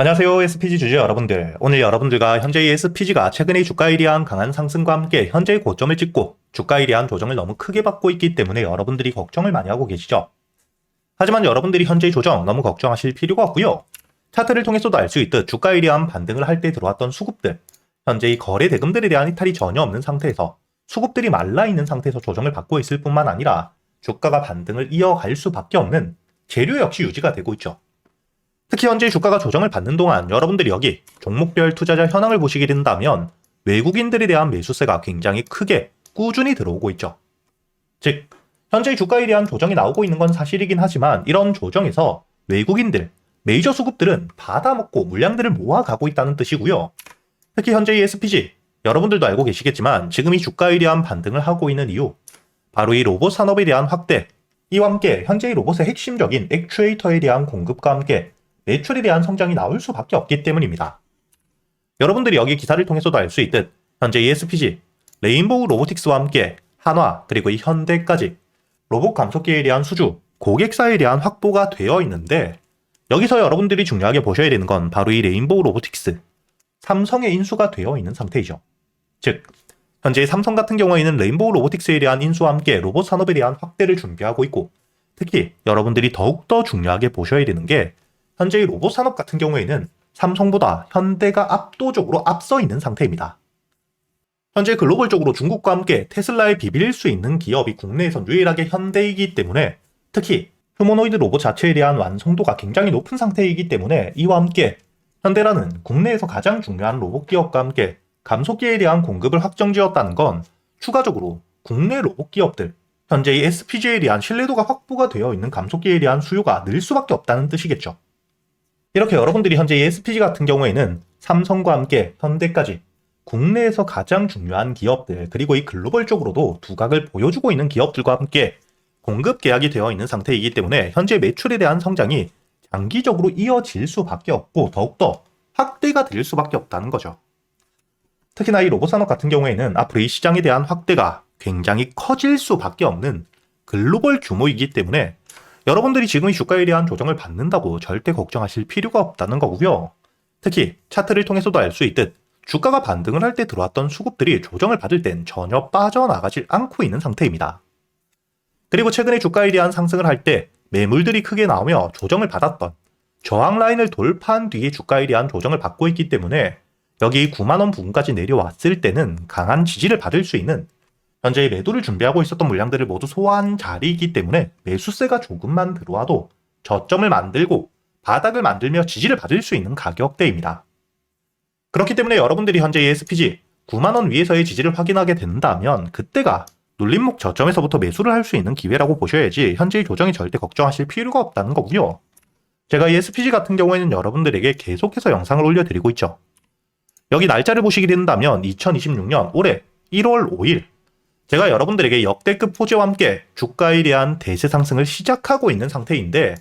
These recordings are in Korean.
안녕하세요. SPG 주주 여러분들. 오늘 여러분들과 현재의 SPG가 최근의 주가에 대한 강한 상승과 함께 현재의 고점을 찍고 주가에 대한 조정을 너무 크게 받고 있기 때문에 여러분들이 걱정을 많이 하고 계시죠. 하지만 여러분들이 현재의 조정 너무 걱정하실 필요가 없고요. 차트를 통해서도 알 수 있듯 주가에 대한 반등을 할 때 들어왔던 수급들, 현재의 거래 대금들에 대한 이탈이 전혀 없는 상태에서 수급들이 말라있는 상태에서 조정을 받고 있을 뿐만 아니라 주가가 반등을 이어갈 수밖에 없는 재료 역시 유지가 되고 있죠. 특히 현재 주가가 조정을 받는 동안 여러분들이 여기 종목별 투자자 현황을 보시게 된다면 외국인들에 대한 매수세가 굉장히 크게 꾸준히 들어오고 있죠. 즉, 현재 주가에 대한 조정이 나오고 있는 건 사실이긴 하지만 이런 조정에서 외국인들, 메이저 수급들은 받아먹고 물량들을 모아가고 있다는 뜻이고요. 특히 현재의 SPG, 여러분들도 알고 계시겠지만 지금 이 주가에 대한 반등을 하고 있는 이유, 바로 이 로봇 산업에 대한 확대, 이와 함께 현재의 로봇의 핵심적인 액추에이터에 대한 공급과 함께 매출에 대한 성장이 나올 수밖에 없기 때문입니다. 여러분들이 여기 기사를 통해서도 알 수 있듯 현재 ESPG, 레인보우 로보틱스와 함께 한화 그리고 이 현대까지 로봇 감속기에 대한 수주, 고객사에 대한 확보가 되어 있는데 여기서 여러분들이 중요하게 보셔야 되는 건 바로 이 레인보우 로보틱스, 삼성의 인수가 되어 있는 상태이죠. 즉, 현재 삼성 같은 경우에는 레인보우 로보틱스에 대한 인수와 함께 로봇 산업에 대한 확대를 준비하고 있고 특히 여러분들이 더욱더 중요하게 보셔야 되는 게 현재의 로봇 산업 같은 경우에는 삼성보다 현대가 압도적으로 앞서 있는 상태입니다. 현재 글로벌적으로 중국과 함께 테슬라에 비빌 수 있는 기업이 국내에선 유일하게 현대이기 때문에 특히 휴머노이드 로봇 자체에 대한 완성도가 굉장히 높은 상태이기 때문에 이와 함께 현대라는 국내에서 가장 중요한 로봇 기업과 함께 감속기에 대한 공급을 확정지었다는 건 추가적으로 국내 로봇 기업들, 현재의 SPG에 대한 신뢰도가 확보가 되어 있는 감속기에 대한 수요가 늘 수밖에 없다는 뜻이겠죠. 이렇게 여러분들이 현재 SPG 같은 경우에는 삼성과 함께 현대까지 국내에서 가장 중요한 기업들 그리고 이 글로벌적으로도 두각을 보여주고 있는 기업들과 함께 공급 계약이 되어 있는 상태이기 때문에 현재 매출에 대한 성장이 장기적으로 이어질 수밖에 없고 더욱더 확대가 될 수밖에 없다는 거죠. 특히나 이 로봇 산업 같은 경우에는 앞으로 이 시장에 대한 확대가 굉장히 커질 수밖에 없는 글로벌 규모이기 때문에 여러분들이 지금 이 주가에 대한 조정을 받는다고 절대 걱정하실 필요가 없다는 거고요. 특히 차트를 통해서도 알 수 있듯 주가가 반등을 할 때 들어왔던 수급들이 조정을 받을 땐 전혀 빠져나가질 않고 있는 상태입니다. 그리고 최근에 주가에 대한 상승을 할 때 매물들이 크게 나오며 조정을 받았던 저항 라인을 돌파한 뒤에 주가에 대한 조정을 받고 있기 때문에 여기 9만원 부근까지 내려왔을 때는 강한 지지를 받을 수 있는 현재 매도를 준비하고 있었던 물량들을 모두 소화한 자리이기 때문에 매수세가 조금만 들어와도 저점을 만들고 바닥을 만들며 지지를 받을 수 있는 가격대입니다. 그렇기 때문에 여러분들이 현재 SPG 9만원 위에서의 지지를 확인하게 된다면 그때가 눌림목 저점에서부터 매수를 할 수 있는 기회라고 보셔야지 현재의 조정이 절대 걱정하실 필요가 없다는 거고요. 제가 이 SPG 같은 경우에는 여러분들에게 계속해서 영상을 올려드리고 있죠. 여기 날짜를 보시게 된다면 2026년 올해 1월 5일 제가 여러분들에게 역대급 호재와 함께 주가에 대한 대세 상승을 시작하고 있는 상태인데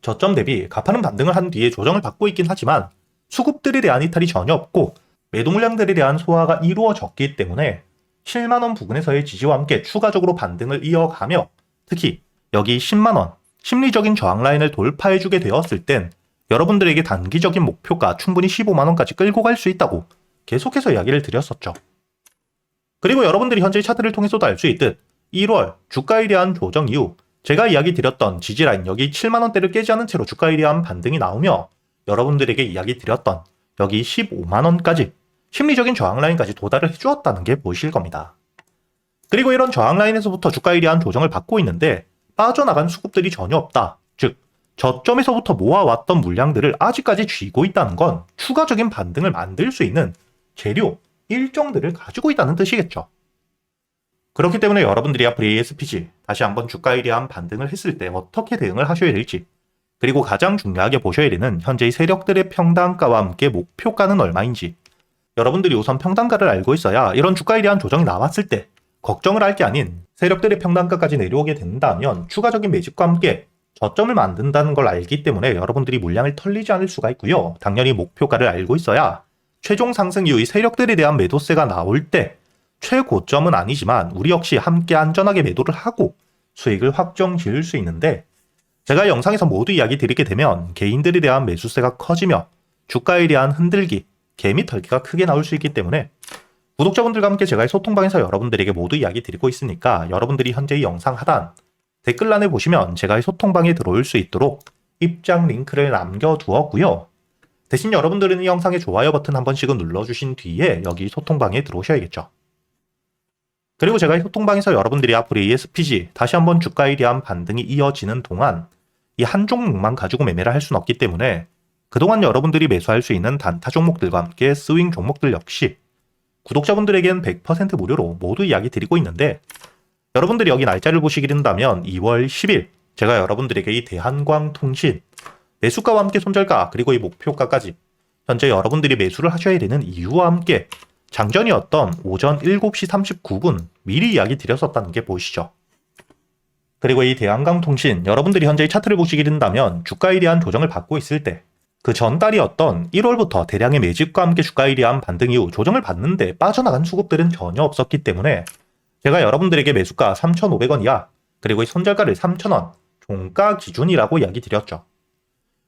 저점 대비 가파른 반등을 한 뒤에 조정을 받고 있긴 하지만 수급들에 대한 이탈이 전혀 없고 매도 물량들에 대한 소화가 이루어졌기 때문에 7만원 부근에서의 지지와 함께 추가적으로 반등을 이어가며 특히 여기 10만원 심리적인 저항 라인을 돌파해주게 되었을 땐 여러분들에게 단기적인 목표가 충분히 15만원까지 끌고 갈 수 있다고 계속해서 이야기를 드렸었죠. 그리고 여러분들이 현재 차트를 통해서도 알 수 있듯 1월 주가에 대한 조정 이후 제가 이야기 드렸던 지지라인 여기 7만원대를 깨지 않은 채로 주가에 대한 반등이 나오며 여러분들에게 이야기 드렸던 여기 15만원까지 심리적인 저항 라인까지 도달을 해주었다는 게 보이실 겁니다. 그리고 이런 저항 라인에서부터 주가에 대한 조정을 받고 있는데 빠져나간 수급들이 전혀 없다. 즉 저점에서부터 모아왔던 물량들을 아직까지 쥐고 있다는 건 추가적인 반등을 만들 수 있는 재료, 일정들을 가지고 있다는 뜻이겠죠. 그렇기 때문에 여러분들이 앞으로 ESPG 다시 한번 주가에 대한 반등을 했을 때 어떻게 대응을 하셔야 될지 그리고 가장 중요하게 보셔야 되는 현재의 세력들의 평단가와 함께 목표가는 얼마인지 여러분들이 우선 평단가를 알고 있어야 이런 주가에 대한 조정이 나왔을 때 걱정을 할 게 아닌 세력들의 평단가까지 내려오게 된다면 추가적인 매집과 함께 저점을 만든다는 걸 알기 때문에 여러분들이 물량을 털리지 않을 수가 있고요. 당연히 목표가를 알고 있어야 최종 상승 이후 이 세력들에 대한 매도세가 나올 때 최고점은 아니지만 우리 역시 함께 안전하게 매도를 하고 수익을 확정 지을 수 있는데 제가 영상에서 모두 이야기 드리게 되면 개인들에 대한 매수세가 커지며 주가에 대한 흔들기, 개미 털기가 크게 나올 수 있기 때문에 구독자분들과 함께 제가 이 소통방에서 여러분들에게 모두 이야기 드리고 있으니까 여러분들이 현재 이 영상 하단 댓글란에 보시면 제가 이 소통방에 들어올 수 있도록 입장 링크를 남겨두었고요. 대신 여러분들은 이 영상의 좋아요 버튼 한 번씩은 눌러주신 뒤에 여기 소통방에 들어오셔야겠죠. 그리고 제가 이 소통방에서 여러분들이 앞으로 ESPG 다시 한번 주가에 대한 반등이 이어지는 동안 이 한 종목만 가지고 매매를 할 수는 없기 때문에 그동안 여러분들이 매수할 수 있는 단타 종목들과 함께 스윙 종목들 역시 구독자분들에겐 100% 무료로 모두 이야기 드리고 있는데 여러분들이 여기 날짜를 보시게 된다면 2월 10일 제가 여러분들에게 이 대한광통신 매수가와 함께 손절가 그리고 이 목표가까지 현재 여러분들이 매수를 하셔야 되는 이유와 함께 장전이었던 오전 7시 39분 미리 이야기 드렸었다는 게 보이시죠? 그리고 이 대한광통신 여러분들이 현재 이 차트를 보시게 된다면 주가에 대한 조정을 받고 있을 때 그 전달이었던 1월부터 대량의 매집과 함께 주가에 대한 반등 이후 조정을 받는데 빠져나간 수급들은 전혀 없었기 때문에 제가 여러분들에게 매수가 3,500원 이하 그리고 이 손절가를 3,000원 종가 기준이라고 이야기 드렸죠.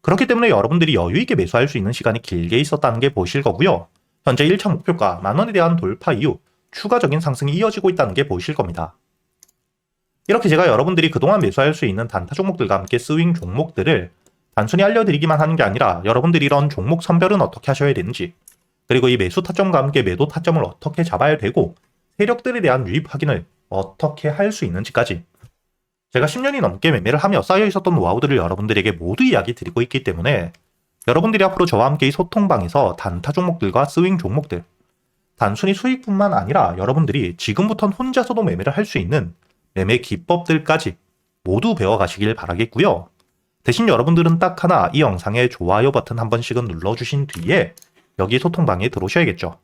그렇기 때문에 여러분들이 여유있게 매수할 수 있는 시간이 길게 있었다는 게 보이실 거고요. 현재 1차 목표가 만원에 대한 돌파 이후 추가적인 상승이 이어지고 있다는 게 보이실 겁니다. 이렇게 제가 여러분들이 그동안 매수할 수 있는 단타 종목들과 함께 스윙 종목들을 단순히 알려드리기만 하는 게 아니라 여러분들이 이런 종목 선별은 어떻게 하셔야 되는지 그리고 이 매수 타점과 함께 매도 타점을 어떻게 잡아야 되고 세력들에 대한 유입 확인을 어떻게 할 수 있는지까지 제가 10년이 넘게 매매를 하며 쌓여 있었던 노하우들을 여러분들에게 모두 이야기 드리고 있기 때문에 여러분들이 앞으로 저와 함께 이 소통방에서 단타 종목들과 스윙 종목들 단순히 수익뿐만 아니라 여러분들이 지금부터는 혼자서도 매매를 할 수 있는 매매 기법들까지 모두 배워가시길 바라겠고요. 대신 여러분들은 딱 하나 이 영상의 좋아요 버튼 한 번씩은 눌러주신 뒤에 여기 소통방에 들어오셔야겠죠.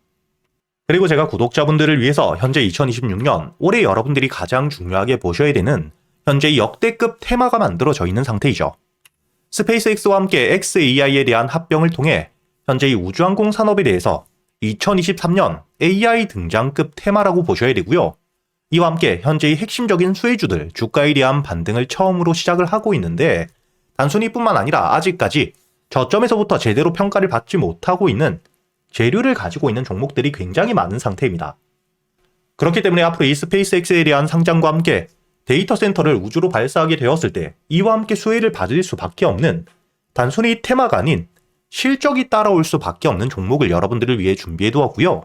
그리고 제가 구독자분들을 위해서 현재 2026년 올해 여러분들이 가장 중요하게 보셔야 되는 현재 역대급 테마가 만들어져 있는 상태이죠. 스페이스X와 함께 xAI에 대한 합병을 통해 현재 이 우주항공 산업에 대해서 2023년 AI 등장급 테마라고 보셔야 되고요. 이와 함께 현재의 핵심적인 수혜주들 주가에 대한 반등을 처음으로 시작을 하고 있는데 단순히 뿐만 아니라 아직까지 저점에서부터 제대로 평가를 받지 못하고 있는 재료를 가지고 있는 종목들이 굉장히 많은 상태입니다. 그렇기 때문에 앞으로 이 스페이스X에 대한 상장과 함께 데이터 센터를 우주로 발사하게 되었을 때 이와 함께 수혜를 받을 수밖에 없는 단순히 테마가 아닌 실적이 따라올 수밖에 없는 종목을 여러분들을 위해 준비해 두었고요.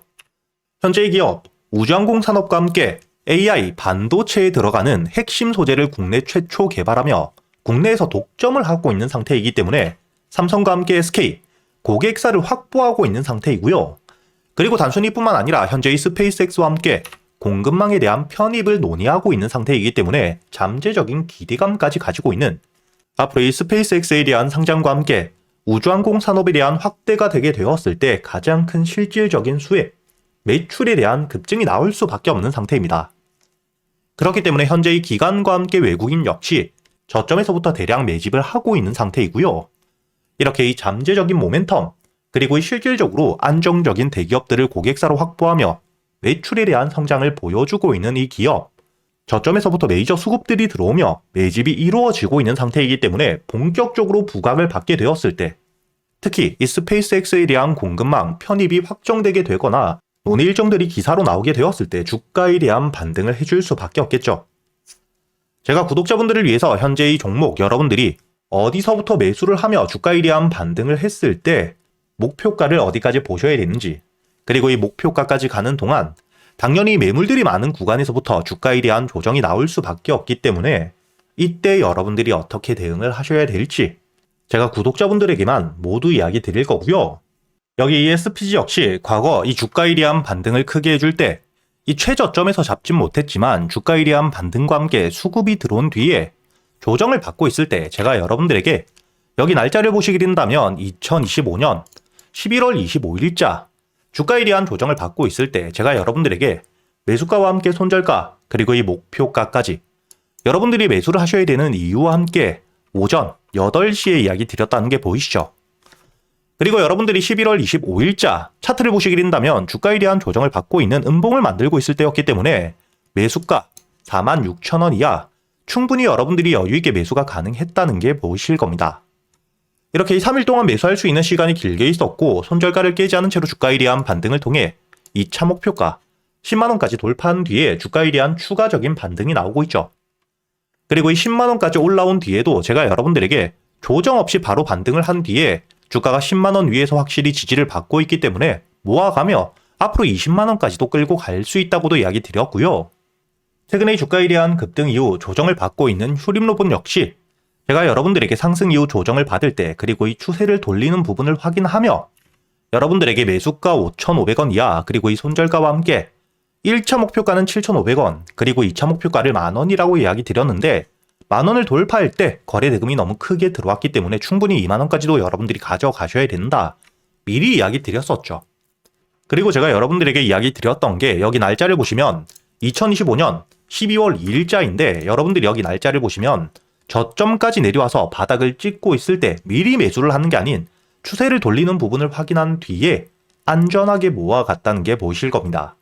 현재의 기업 우주항공 산업과 함께 AI 반도체에 들어가는 핵심 소재를 국내 최초 개발하며 국내에서 독점을 하고 있는 상태이기 때문에 삼성과 함께 SK, 고객사를 확보하고 있는 상태이고요. 그리고 단순히 뿐만 아니라 현재의 스페이스X와 함께 공급망에 대한 편입을 논의하고 있는 상태이기 때문에 잠재적인 기대감까지 가지고 있는 앞으로 이 스페이스X에 대한 상장과 함께 우주항공 산업에 대한 확대가 되게 되었을 때 가장 큰 실질적인 수혜, 매출에 대한 급증이 나올 수밖에 없는 상태입니다. 그렇기 때문에 현재의 기관과 함께 외국인 역시 저점에서부터 대량 매집을 하고 있는 상태이고요. 이렇게 이 잠재적인 모멘텀, 그리고 이 실질적으로 안정적인 대기업들을 고객사로 확보하며 매출에 대한 성장을 보여주고 있는 이 기업, 저점에서부터 메이저 수급들이 들어오며 매집이 이루어지고 있는 상태이기 때문에 본격적으로 부각을 받게 되었을 때 특히 이 스페이스X에 대한 공급망 편입이 확정되게 되거나 논의 일정들이 기사로 나오게 되었을 때 주가에 대한 반등을 해줄 수밖에 없겠죠. 제가 구독자분들을 위해서 현재 이 종목 여러분들이 어디서부터 매수를 하며 주가에 대한 반등을 했을 때 목표가를 어디까지 보셔야 되는지 그리고 이 목표가까지 가는 동안 당연히 매물들이 많은 구간에서부터 주가에 대한 조정이 나올 수밖에 없기 때문에 이때 여러분들이 어떻게 대응을 하셔야 될지 제가 구독자분들에게만 모두 이야기 드릴 거고요. 여기 ESPG 역시 과거 이 주가에 대한 반등을 크게 해줄 때 이 최저점에서 잡진 못했지만 주가에 대한 반등과 함께 수급이 들어온 뒤에 조정을 받고 있을 때 제가 여러분들에게 여기 날짜를 보시게 된다면 2025년 11월 25일자 주가에 대한 조정을 받고 있을 때 제가 여러분들에게 매수가와 함께 손절가 그리고 이 목표가까지 여러분들이 매수를 하셔야 되는 이유와 함께 오전 8시에 이야기 드렸다는 게 보이시죠? 그리고 여러분들이 11월 25일자 차트를 보시게 된다면 주가에 대한 조정을 받고 있는 음봉을 만들고 있을 때였기 때문에 매수가 46,000원 이하 충분히 여러분들이 여유있게 매수가 가능했다는 게 보이실 겁니다. 이렇게 3일 동안 매수할 수 있는 시간이 길게 있었고 손절가를 깨지 않은 채로 주가에 대한 반등을 통해 2차 목표가 10만원까지 돌파한 뒤에 주가에 대한 추가적인 반등이 나오고 있죠. 그리고 이 10만원까지 올라온 뒤에도 제가 여러분들에게 조정 없이 바로 반등을 한 뒤에 주가가 10만원 위에서 확실히 지지를 받고 있기 때문에 모아가며 앞으로 20만원까지도 끌고 갈 수 있다고도 이야기 드렸고요. 최근에 주가에 대한 급등 이후 조정을 받고 있는 휴림로봇 역시 제가 여러분들에게 상승 이후 조정을 받을 때 그리고 이 추세를 돌리는 부분을 확인하며 여러분들에게 매수가 5,500원 이하 그리고 이 손절가와 함께 1차 목표가는 7,500원 그리고 2차 목표가를 만원이라고 이야기 드렸는데 만원을 돌파할 때 거래 대금이 너무 크게 들어왔기 때문에 충분히 2만원까지도 여러분들이 가져가셔야 된다. 미리 이야기 드렸었죠. 그리고 제가 여러분들에게 이야기 드렸던 게 여기 날짜를 보시면 2025년 12월 2일자인데 여러분들이 여기 날짜를 보시면 저점까지 내려와서 바닥을 찍고 있을 때 미리 매수를 하는 게 아닌 추세를 돌리는 부분을 확인한 뒤에 안전하게 모아갔다는 게 보이실 겁니다.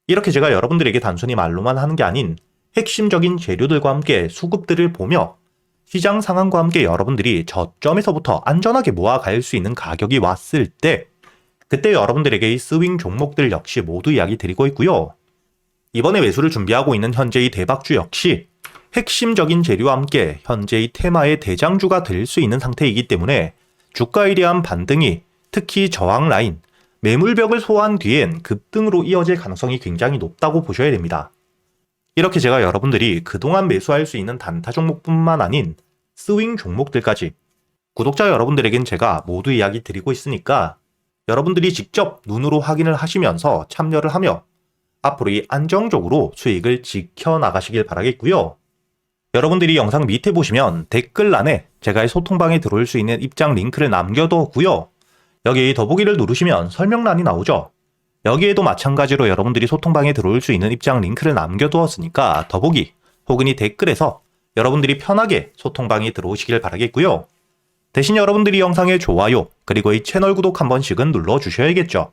이렇게 제가 여러분들에게 단순히 말로만 하는 게 아닌 핵심적인 재료들과 함께 수급들을 보며 시장 상황과 함께 여러분들이 저점에서부터 안전하게 모아갈 수 있는 가격이 왔을 때 그때 여러분들에게 이 스윙 종목들 역시 모두 이야기 드리고 있고요. 이번에 매수를 준비하고 있는 현재의 대박주 역시 핵심적인 재료와 함께 현재의 테마의 대장주가 될 수 있는 상태이기 때문에 주가에 대한 반등이 특히 저항 라인, 매물벽을 소화한 뒤엔 급등으로 이어질 가능성이 굉장히 높다고 보셔야 됩니다. 이렇게 제가 여러분들이 그동안 매수할 수 있는 단타 종목뿐만 아닌 스윙 종목들까지 구독자 여러분들에겐 제가 모두 이야기 드리고 있으니까 여러분들이 직접 눈으로 확인을 하시면서 참여를 하며 앞으로 이 안정적으로 수익을 지켜나가시길 바라겠고요. 여러분들이 영상 밑에 보시면 댓글란에 제가 이 소통방에 들어올 수 있는 입장 링크를 남겨뒀고요. 여기 더보기를 누르시면 설명란이 나오죠. 여기에도 마찬가지로 여러분들이 소통방에 들어올 수 있는 입장 링크를 남겨두었으니까 더보기 혹은 이 댓글에서 여러분들이 편하게 소통방에 들어오시길 바라겠고요. 대신 여러분들이 영상의 좋아요 그리고 이 채널 구독 한 번씩은 눌러주셔야겠죠.